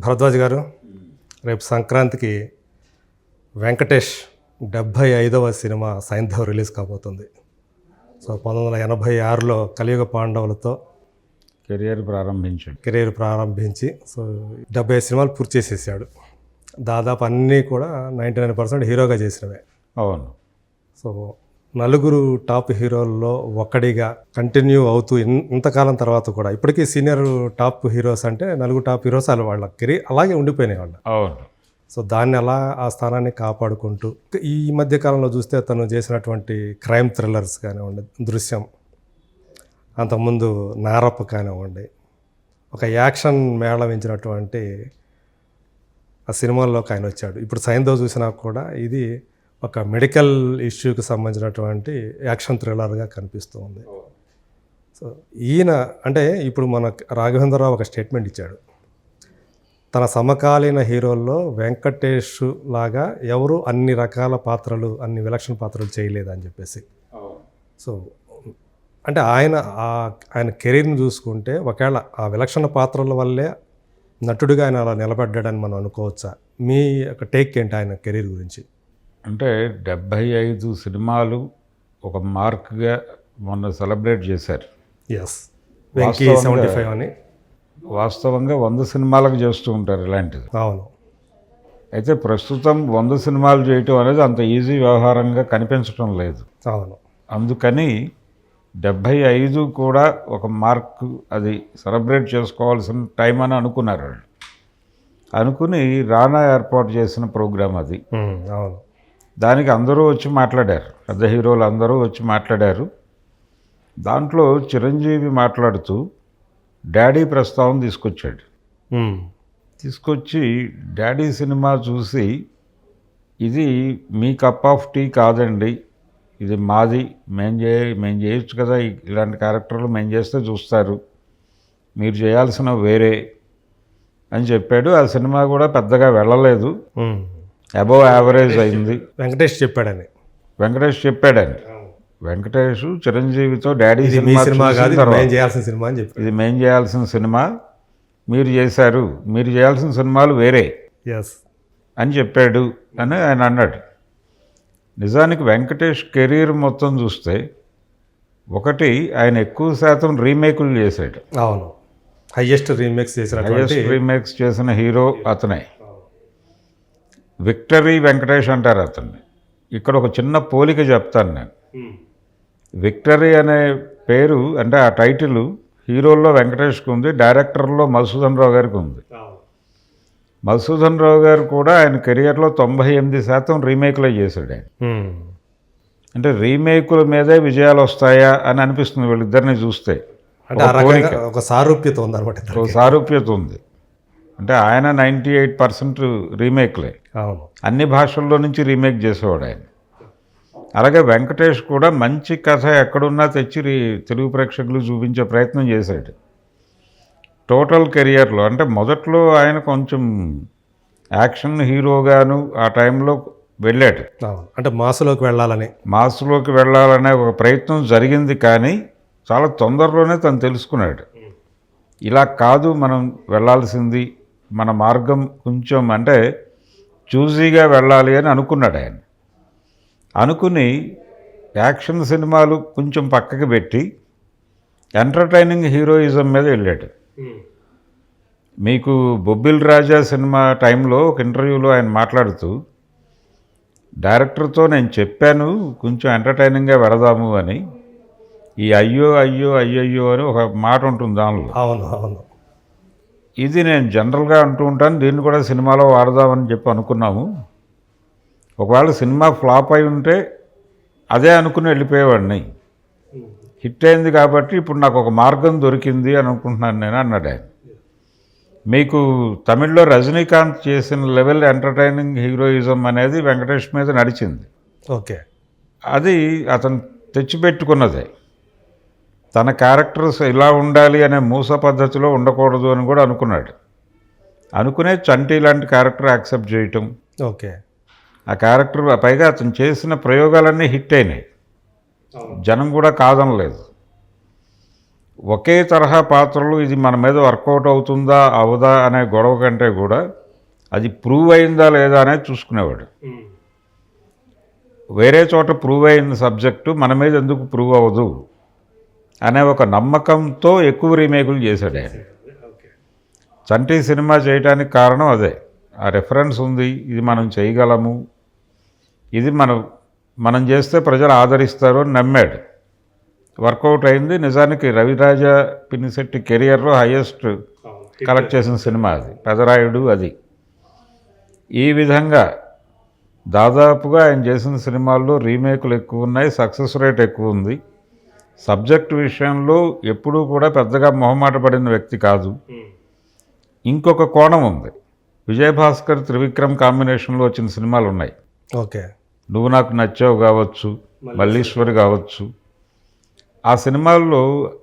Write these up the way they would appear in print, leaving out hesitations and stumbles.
భరద్వాజ్ గారు, రేపు సంక్రాంతికి వెంకటేష్ 75వ సినిమా సైంధవ్ రిలీజ్ కాబోతుంది. సో 1986లో కలియుగ పాండవులతో కెరియర్ ప్రారంభించి సో 75 సినిమాలు పూర్తి చేసేసాడు. దాదాపు అన్నీ కూడా 99% హీరోగా చేసినవే. అవును. సో నలుగురు టాప్ హీరోల్లో ఒకడిగా కంటిన్యూ అవుతూ ఇంతకాలం తర్వాత కూడా ఇప్పటికీ సీనియర్ టాప్ హీరోస్ అంటే నలుగురు టాప్ హీరోస్ వాళ్ళ కెరీర్ అలాగే ఉండిపోయినాయి వాళ్ళు. అవును. సో దాన్ని అలా ఆ స్థానాన్ని కాపాడుకుంటూ ఈ మధ్య కాలంలో చూస్తే తను చేసినటువంటి క్రైమ్ థ్రిల్లర్స్ కానివ్వండి, దృశ్యం, అంతకుముందు నారప్ప కానివ్వండి, ఒక యాక్షన్ మేళవించినటువంటి ఆ సినిమాల్లోకి ఆయన వచ్చాడు. ఇప్పుడు సైంధవ్ చూసినా కూడా ఇది ఒక మెడికల్ ఇష్యూకి సంబంధించినటువంటి యాక్షన్ థ్రిల్లర్గా కనిపిస్తూ ఉంది. సో ఈయన అంటే ఇప్పుడు మన రాఘవేంద్రరావు ఒక స్టేట్మెంట్ ఇచ్చాడు, తన సమకాలీన హీరోల్లో వెంకటేష్ లాగా ఎవరు అన్ని రకాల పాత్రలు, అన్ని విలక్షణ పాత్రలు చేయలేదని చెప్పేసి. సో అంటే ఆయన కెరీర్ని చూసుకుంటే ఒకవేళ ఆ విలక్షణ పాత్రల వల్లే నటుడిగా ఆయన అలా నిలబడ్డాడని మనం అనుకోవచ్చా? మీ యొక్క టేక్ ఏంటి ఆయన కెరీర్ గురించి? అంటే 75 సినిమాలు ఒక మార్క్గా మొన్న సెలబ్రేట్ చేశారు. ఎస్, వెంకీ 75 అని. వాస్తవంగా 100 సినిమాలకు చేస్తూ ఉంటారు ఇలాంటిది. అవును. అయితే ప్రస్తుతం 100 సినిమాలు చేయటం అనేది అంత ఈజీ వ్యవహారంగా కనిపించడం లేదు. అవును. అందుకని 75 కూడా ఒక మార్క్, అది సెలబ్రేట్ చేసుకోవాల్సిన టైం అని అనుకున్నారు వాళ్ళు. అనుకుని రానా ఏర్పాటు చేసిన ప్రోగ్రాం అది. అవును. దానికి అందరూ వచ్చి మాట్లాడారు, పెద్ద హీరోలు అందరూ వచ్చి మాట్లాడారు. దాంట్లో చిరంజీవి మాట్లాడుతూ డాడీ ప్రస్తావన తీసుకొచ్చాడు. తీసుకొచ్చి డాడీ సినిమా చూసి, ఇది మీ కప్ ఆఫ్ టీ కాదండి, ఇది మాది, మేము చేయొచ్చు కదా, ఇలాంటి క్యారెక్టర్లు మేము చేస్తే చూస్తారు, మీరు చేయాల్సిన వేరే అని చెప్పాడు. ఆ సినిమా కూడా పెద్దగా వెళ్ళలేదు, అబవ్ యావరేజ్ అయింది. వెంకటేష్ చెప్పాడని. వెంకటేష్ చిరంజీవితో డాడీ సినిమా చేయాల్సిన సినిమా అని చెప్పి, ఇది మేము చేయాల్సిన సినిమా, మీరు చేశారు, మీరు చేయాల్సిన సినిమాలు వేరే అని చెప్పాడు అని ఆయన అన్నాడు. నిజానికి వెంకటేష్ కెరీర్ మొత్తం చూస్తే ఒకటి, ఆయన ఎక్కువ శాతం రీమేకులు చేశాడు. అవును. హైయెస్ట్ రీమేక్స్ చేసిన హీరో అతనే. విక్టరీ వెంకటేష్ అంటారు అతన్ని. ఇక్కడ ఒక చిన్న పోలిక చెప్తాను నేను. విక్టరీ అనే పేరు అంటే ఆ టైటిల్ హీరోల్లో వెంకటేష్కి ఉంది, డైరెక్టర్లో మధుసూదన్ రావు గారికి ఉంది. మధుసూదన్ రావు గారు కూడా ఆయన కెరియర్లో 98% రీమేక్లే చేశాడు ఆయన. అంటే రీమేకుల మీదే విజయాలు వస్తాయా అని అనిపిస్తుంది వీళ్ళిద్దరిని చూస్తే. ఒక సారూప్యత ఉంది అనమాట. ఒక సారూప్యత ఉంది. అంటే ఆయన 98% రీమేక్లే, అన్ని భాషల్లో నుంచి రీమేక్ చేసేవాడు ఆయన. అలాగే వెంకటేష్ కూడా మంచి కథ ఎక్కడున్నా తెచ్చి తెలుగు ప్రేక్షకులు చూపించే ప్రయత్నం చేశాడు. టోటల్ కెరియర్లో అంటే మొదట్లో ఆయన కొంచెం యాక్షన్ హీరోగాను ఆ టైంలో వెళ్ళాడు. అంటే మాసులోకి వెళ్ళాలనే ఒక ప్రయత్నం జరిగింది. కానీ చాలా తొందరలోనే తను తెలుసుకున్నాడు, ఇలా కాదు మనం వెళ్ళాల్సింది, మన మార్గం కొంచెం అంటే చూజీగా వెళ్ళాలి అని అనుకున్నాడు ఆయన. అనుకుని యాక్షన్ సినిమాలు కొంచెం పక్కకి పెట్టి ఎంటర్టైనింగ్ హీరోయిజం మీద వెళ్ళాడు. మీకు బొబ్బిల్ రాజా సినిమా టైంలో ఒక ఇంటర్వ్యూలో ఆయన మాట్లాడుతూ, డైరెక్టర్తో నేను చెప్పాను కొంచెం ఎంటర్టైనింగ్గా వెళదాము అని, ఈ అయ్యో అయ్యో అయ్యయ్యో అని ఒక మాట ఉంటుంది దానిలో. అవును. ఇది నేను జనరల్గా అంటూ ఉంటాను, దీన్ని కూడా సినిమాలో వాడదామని చెప్పి అనుకున్నాము. ఒకవేళ సినిమా ఫ్లాప్ అయి ఉంటే అదే అనుకుని వెళ్ళిపోయేవాడిని, హిట్ అయింది కాబట్టి ఇప్పుడు నాకు ఒక మార్గం దొరికింది అని అనుకుంటున్నాను నేను అన్నాడు ఆయన. మీకు తమిళ్లో రజనీకాంత్ చేసిన లెవెల్ ఎంటర్టైనింగ్ హీరోయిజం అనేది వెంకటేష్ మీద నడిచింది. ఓకే. అది అతను తెచ్చిపెట్టుకున్నదే. తన క్యారెక్టర్స్ ఇలా ఉండాలి అనే మూస పద్ధతిలో ఉండకూడదు అని కూడా అనుకున్నాడు. అనుకునే చంటి లాంటి క్యారెక్టర్ యాక్సెప్ట్ చేయటం. ఓకే. ఆ క్యారెక్టర్ పైగా అతను చేసిన ప్రయోగాలన్నీ హిట్ అయినాయి, జనం కూడా కాదనలేదు. ఒకే తరహా పాత్రలు ఇది మన మీద వర్కౌట్ అవుతుందా అవదా అనే గొడవ కంటే కూడా అది ప్రూవ్ అయిందా లేదా అనేది చూసుకునేవాడు. వేరే చోట ప్రూవ్ అయిన సబ్జెక్టు మన మీద ఎందుకు ప్రూవ్ అవ్వదు అనే ఒక నమ్మకంతో ఎక్కువ రీమేకులు చేశాడు ఆయన. చంటి సినిమా చేయడానికి కారణం అదే, ఆ రెఫరెన్స్ ఉంది, ఇది మనం చేయగలము, ఇది మనం చేస్తే ప్రజలు ఆదరిస్తారు అని నమ్మాడు. వర్కౌట్ అయింది. నిజానికి రవిరాజ పినిశెట్టి కెరియర్లో హైయెస్ట్ కలెక్ట్ చేసిన సినిమా అది పెదరాయుడు. అది ఈ విధంగా దాదాపుగా ఆయన చేసిన సినిమాల్లో రీమేకులు ఎక్కువ ఉన్నాయి, సక్సెస్ రేట్ ఎక్కువ ఉంది. సబ్జెక్ట్ విషయంలో ఎప్పుడూ కూడా పెద్దగా మొహమాట పడిన వ్యక్తి కాదు. ఇంకొక కోణం ఉంది. విజయభాస్కర్ త్రివిక్రమ్ కాంబినేషన్లో వచ్చిన సినిమాలు ఉన్నాయి. ఓకే, నువ్వు నాకు నచ్చావు కావచ్చు, మల్లీశ్వరి కావచ్చు. ఆ సినిమాల్లో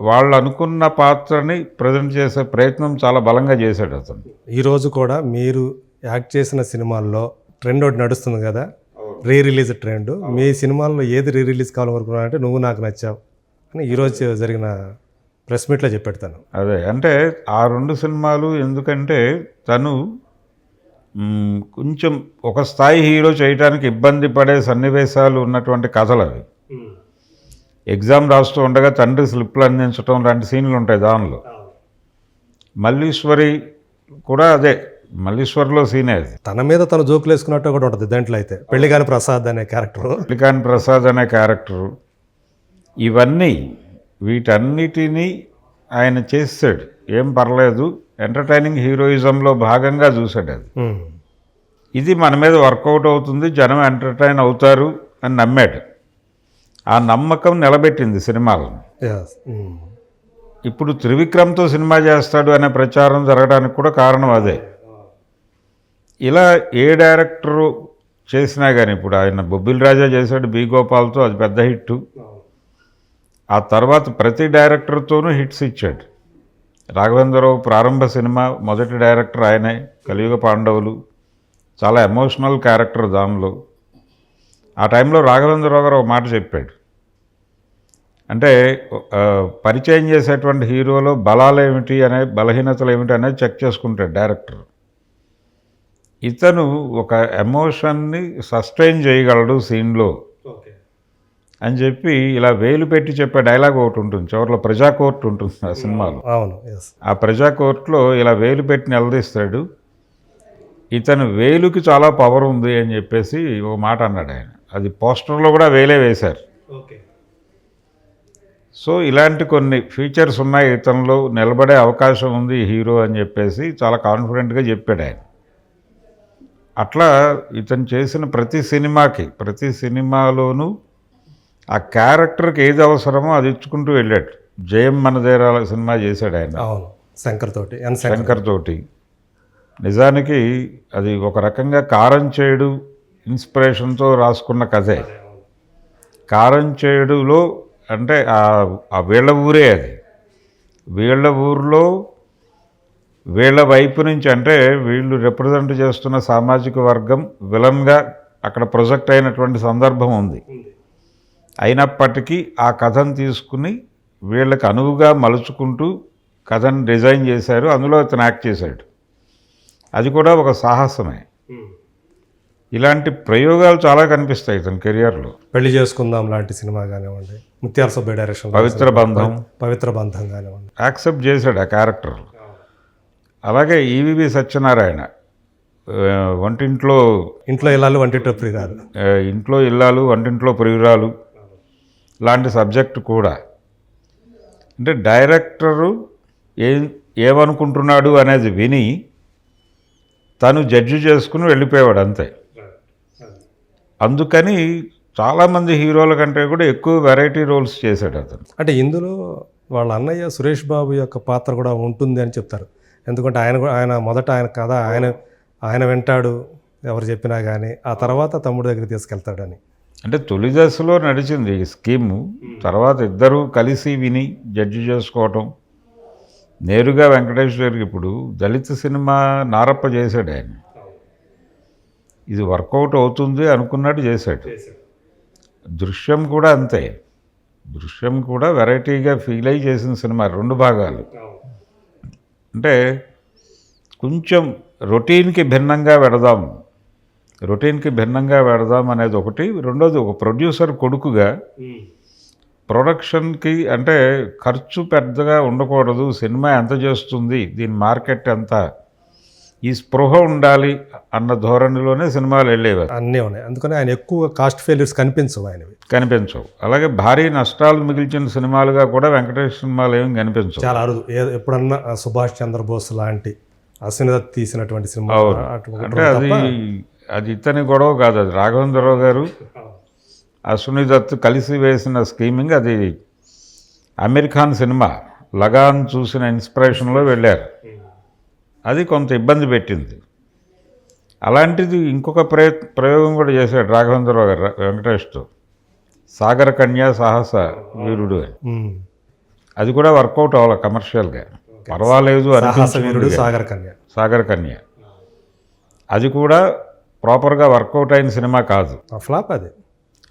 వాళ్ళు అనుకున్న పాత్రని ప్రజెంట్ చేసే ప్రయత్నం చాలా బలంగా చేశాడు అతను. ఈరోజు కూడా మీరు యాక్ట్ చేసిన సినిమాల్లో ట్రెండ్ ఒకటి నడుస్తుంది కదా, రీ రిలీజ్ ట్రెండ్. మీ సినిమాల్లో ఏది రీ రిలీజ్ కావాలనుకున్నానంటే నువ్వు నాకు నచ్చావు అని ఈరోజు జరిగిన ప్రెస్ మీట్లో చెప్పెడతాను. అదే అంటే ఆ రెండు సినిమాలు ఎందుకంటే తను కొంచెం ఒక స్థాయి హీరో చేయడానికి ఇబ్బంది పడే సన్నివేశాలు ఉన్నటువంటి కథలు అవి. ఎగ్జామ్ రాస్తూ ఉండగా తండ్రి స్లిప్లు అందించడం లాంటి సీన్లు ఉంటాయి దానిలో. మల్లీశ్వరి కూడా అదే, మల్లీశ్వరిలో సీనే అది. తన మీద తను జోకులు వేసుకున్నట్టు కూడా ఉంటుంది దాంట్లో. అయితే పెళ్లిగాని ప్రసాద్ అనే క్యారెక్టరు, పెళ్లికాని ప్రసాద్ అనే క్యారెక్టరు, ఇవన్నీ వీటన్నిటినీ ఆయన చేసాడు. ఏం పర్లేదు, ఎంటర్టైనింగ్ హీరోయిజంలో భాగంగా చూశాడు అది. ఇది మన మీద వర్కౌట్ అవుతుంది, జనం ఎంటర్టైన్ అవుతారు అని నమ్మాడు. ఆ నమ్మకం నిలబెట్టింది సినిమాలను. ఇప్పుడు త్రివిక్రమ్తో సినిమా చేస్తాడు అనే ప్రచారం జరగడానికి కూడా కారణం అదే. ఇలా ఏ డైరెక్టరు చేసినా కానీ, ఇప్పుడు ఆయన బొబ్బిలి రాజా చేశాడు బి గోపాల్తో, అది పెద్ద హిట్టు. ఆ తర్వాత ప్రతి డైరెక్టర్తోనూ హిట్స్ ఇచ్చాడు. రాఘవేంద్రరావు ప్రారంభ సినిమా మొదటి డైరెక్టర్ ఆయనే, కలియుగ పాండవులు, చాలా ఎమోషనల్ క్యారెక్టర్ దానిలో. ఆ టైంలో రాఘవేంద్రరావు గారు ఒక మాట చెప్పాడు, అంటే పరిచయం చేసేటువంటి హీరోలో బలాలు ఏమిటి అనే, బలహీనతలు ఏమిటి అనేది చెక్ చేసుకుంటాడు డైరెక్టర్. ఇతను ఒక ఎమోషన్ని సస్టైన్ చేయగలడు సీన్లో అని చెప్పి ఇలా వేలు పెట్టి చెప్పే డైలాగ్ ఒకటి ఉంటుంది. చివరిలో ప్రజా కోర్టు ఉంటుంది ఆ సినిమాలో. అవును, ఆ ప్రజా కోర్టులో ఇలా వేలు పెట్టి నిలదీస్తాడు. ఇతను వేలుకి చాలా పవర్ ఉంది అని చెప్పేసి ఒక మాట అన్నాడు ఆయన. అది పోస్టర్లో కూడా వేలే వేశారు. సో ఇలాంటి కొన్ని ఫీచర్స్ ఉన్నాయి ఇతనిలో, నిలబడే అవకాశం ఉంది హీరో అని చెప్పేసి చాలా కాన్ఫిడెంట్గా చెప్పాడు ఆయన. అట్లా ఇతను చేసిన ప్రతి సినిమాలోనూ ఆ క్యారెక్టర్కి ఏది అవసరమో అది ఇచ్చుకుంటూ వెళ్ళాడు. జయం మనదేరాల సినిమా చేశాడు ఆయన. అవును, శంకర్ తోటి. నిజానికి అది ఒక రకంగా కారం చేడు ఇన్స్పిరేషన్తో రాసుకున్న కథే. కారం చేడులో అంటే ఆ వీళ్ళ ఊరే అది. వీళ్ళ ఊర్లో వీళ్ళ వైపు నుంచి, అంటే వీళ్ళు రిప్రజెంట్ చేస్తున్న సామాజిక వర్గం విలన్గా అక్కడ ప్రొజెక్ట్ అయినటువంటి సందర్భం ఉంది. అయినప్పటికీ ఆ కథను తీసుకుని వీళ్ళకి అనువుగా మలుచుకుంటూ కథను డిజైన్ చేశారు. అందులో ఇతను యాక్ట్ చేశాడు. అది కూడా ఒక సాహసమే. ఇలాంటి ప్రయోగాలు చాలా కనిపిస్తాయి ఇతని కెరియర్లో. పెళ్లి చేసుకుందాం లాంటి సినిమా కానివ్వండి, ముత్యాల సుబ్బయ్య డైరెక్షన్ పవిత్ర బంధం కానివ్వండి, యాక్సెప్ట్ చేశాడు ఆ క్యారెక్టర్. అలాగే ఈవివి సత్యనారాయణ ఇంట్లో ఇల్లాలు వంటింట్లో ప్రియురాలు, ఇంట్లో ఇల్లాలు వంటింట్లో ప్రియురాలు లాంటి సబ్జెక్టు కూడా. అంటే డైరెక్టరు ఏమనుకుంటున్నాడు అనేది విని తను జడ్జి చేసుకుని వెళ్ళిపోయేవాడు అంతే. అందుకని చాలామంది హీరోల కంటే కూడా ఎక్కువ వెరైటీ రోల్స్ చేశాడు అతను. అంటే ఇందులో వాళ్ళ అన్నయ్య సురేష్ బాబు యొక్క పాత్ర కూడా ఉంటుంది అని చెప్తారు. ఎందుకంటే ఆయన మొదట ఆయన కథ ఆయన వింటాడు ఎవరు చెప్పినా కానీ, ఆ తర్వాత తమ్ముడు దగ్గరికి తీసుకెళ్తాడని. అంటే తొలి దశలో నడిచింది ఈ స్కీము. తర్వాత ఇద్దరూ కలిసి విని జడ్జి చేసుకోవటం. నేరుగా వెంకటేష్ గారికి ఇప్పుడు దళిత సినిమా నారప్ప చేశాడు ఆయన. ఇది వర్కౌట్ అవుతుంది అనుకున్నట్టు చేశాడు. దృశ్యం కూడా అంతే. దృశ్యం కూడా వెరైటీగా ఫీల్ అయ్యి చేసిన సినిమా, 2 భాగాలు. అంటే కొంచెం రొటీన్కి భిన్నంగా వెడదాం అనేది ఒకటి. రెండోది, ఒక ప్రొడ్యూసర్ కొడుకుగా ప్రొడక్షన్కి అంటే ఖర్చు పెద్దగా ఉండకూడదు, సినిమా ఎంత చేస్తుంది, దీని మార్కెట్ ఎంత, ఈ స్పృహ ఉండాలి అన్న ధోరణిలోనే సినిమాలు వెళ్ళేవారు. అన్నీ ఉన్నాయి. అందుకని ఆయన ఎక్కువ కాస్ట్ ఫెయిల్యూర్స్ కనిపించవు. అలాగే భారీ నష్టాలు మిగిల్చిన సినిమాలుగా కూడా వెంకటేష్ సినిమాలు ఏమి కనిపించవు. చాలా అరుదు. ఎప్పుడన్నా సుభాష్ చంద్రబోస్ లాంటి అశ్విని దత్ తీసినటువంటి సినిమా. అంటే అది ఇతని గొడవ కాదు, అది రాఘవేంద్రరావు గారు అశ్విని దత్ కలిసి వేసిన స్కీమింగ్. అది అమీర్ ఖాన్ సినిమా లగాన్ చూసిన ఇన్స్పిరేషన్లో వెళ్ళారు. అది కొంత ఇబ్బంది పెట్టింది. అలాంటిది ఇంకొక ప్రయోగం కూడా చేశాడు రాఘవేంద్రరావు గారు వెంకటేష్తో, సాగర కన్య సాహస వీరుడు అని. అది కూడా వర్కౌట్ అవ్వాలి కమర్షియల్గా, పర్వాలేదు వీరుడు సాగర కన్య. అది కూడా ప్రాపర్గా వర్కౌట్ అయిన సినిమా కాదు,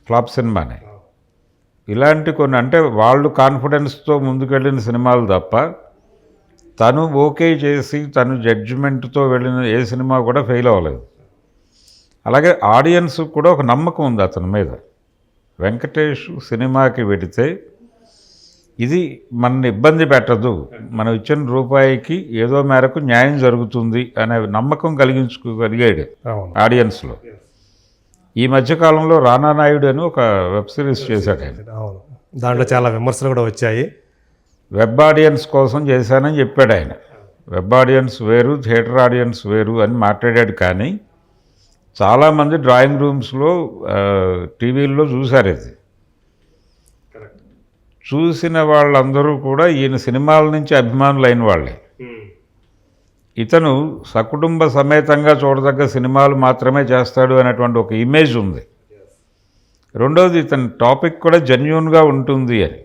ఫ్లాప్ సినిమానే. ఇలాంటి కొన్ని అంటే వాళ్ళు కాన్ఫిడెన్స్తో ముందుకెళ్ళిన సినిమాలు తప్ప తను ఓకే చేసి తను జడ్జిమెంట్తో వెళ్ళిన ఏ సినిమా కూడా ఫెయిల్ అవ్వలేదు. అలాగే ఆడియన్స్ కూడా ఒక నమ్మకం ఉంది అతని మీద. వెంకటేష్ సినిమాకి వెడితే ఇది మనని ఇబ్బంది పెట్టదు, మనం ఇచ్చిన రూపాయికి ఏదో మేరకు న్యాయం జరుగుతుంది అనే నమ్మకం కలిగించుకోగలిగాడు ఆడియన్స్లో. ఈ మధ్యకాలంలో రానా నాయుడు అని ఒక వెబ్ సిరీస్ చేశాడు ఆయన. దాంట్లో చాలా విమర్శలు కూడా వచ్చాయి. వెబ్ ఆడియన్స్ కోసం చేశానని చెప్పాడు ఆయన. వెబ్ ఆడియన్స్ వేరు, థియేటర్ ఆడియన్స్ వేరు అని మాట్లాడాడు. కానీ చాలామంది డ్రాయింగ్ రూమ్స్లో టీవీల్లో చూశారు. ఇది చూసిన వాళ్ళందరూ కూడా ఈయన సినిమాల నుంచి అభిమానులైన వాళ్ళే. ఇతను సకుటుంబ సమేతంగా చూడదగ్గ సినిమాలు మాత్రమే చేస్తాడు అనేటువంటి ఒక ఇమేజ్ ఉంది. రెండోది, ఇతని టాపిక్ కూడా జెన్యూన్గా ఉంటుంది అని,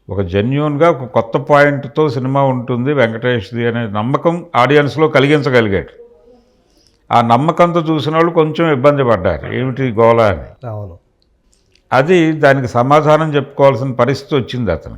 ఒక జెన్యూన్గా ఒక కొత్త పాయింట్తో సినిమా ఉంటుంది వెంకటేష్ది అనే నమ్మకం ఆడియన్స్లో కలిగించగలిగాడు. ఆ నమ్మకంతో చూసిన వాళ్ళు కొంచెం ఇబ్బంది పడ్డారు, ఏమిటి గోళ అని. అది దానికి సమాధానం చెప్పుకోవాల్సిన పరిస్థితి వచ్చింది అతను.